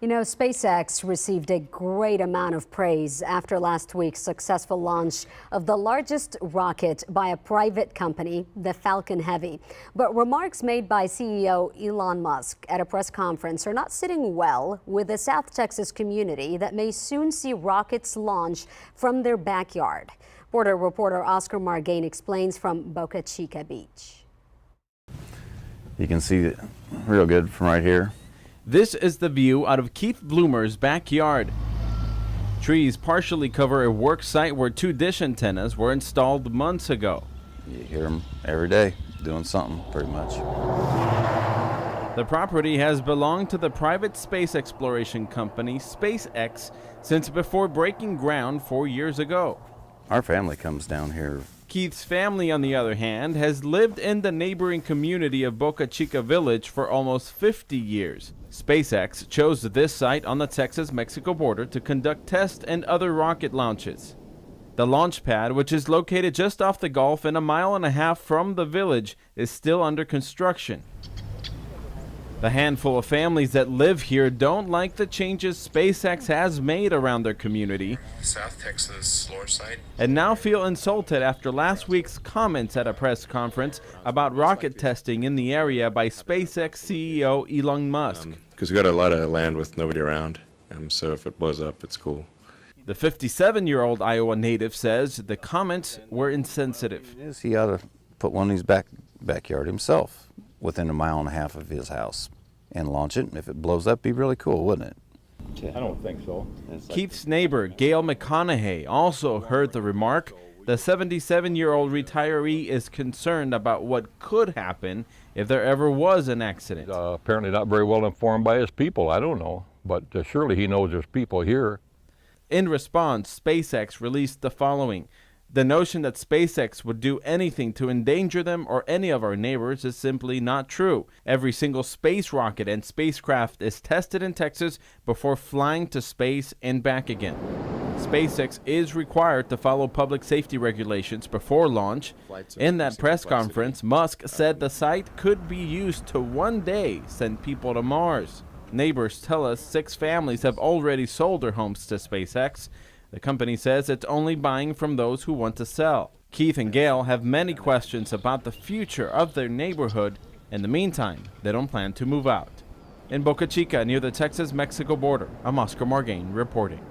You know, SpaceX received a great amount of praise after last week's successful launch of the largest rocket by a private company, the Falcon Heavy. But remarks made by CEO Elon Musk at a press conference are not sitting well with the South Texas community that may soon see rockets launch from their backyard. Border reporter Oscar Margain explains from Boca Chica Beach. You can see it real good from right here. This is the view out of Keith Bloomer's backyard. Trees partially cover a work site where 2 dish antennas were installed months ago. You hear them every day doing something, pretty much. The property has belonged to the private space exploration company SpaceX since before breaking ground 4 years ago. Our family comes down here. Keith's family, on the other hand, has lived in the neighboring community of Boca Chica Village for almost 50 years. SpaceX chose this site on the Texas-Mexico border to conduct tests and other rocket launches. The launch pad, which is located just off the Gulf and a mile and a half from the village, is still under construction. The handful of families that live here don't like the changes SpaceX has made around their community. South Texas launch site. And now feel insulted after last week's comments at a press conference about rocket testing in the area by SpaceX CEO Elon Musk. Because we got a lot of land with nobody around, so if it blows up, it's cool. The 57-year-old Iowa native says the comments were insensitive. He ought to put one in his backyard himself, within a mile and a half of his house, and launch it. If it blows up, it'd be really cool, wouldn't it? I don't think so. Keith's neighbor, Gail McConaughey, also heard the remark. The 77-year-old retiree is concerned about what could happen if there ever was an accident. Apparently not very well informed by his people. I don't know, but surely he knows there's people here. In response, SpaceX released the following. The notion that SpaceX would do anything to endanger them or any of our neighbors is simply not true. Every single space rocket and spacecraft is tested in Texas before flying to space and back again. SpaceX is required to follow public safety regulations before launch. In that press conference, Musk said the site could be used to one day send people to Mars. Neighbors tell us 6 families have already sold their homes to SpaceX. The company says it's only buying from those who want to sell. Keith and Gail have many questions about the future of their neighborhood. In the meantime, they don't plan to move out. In Boca Chica, near the Texas-Mexico border, I'm Oscar Margain reporting.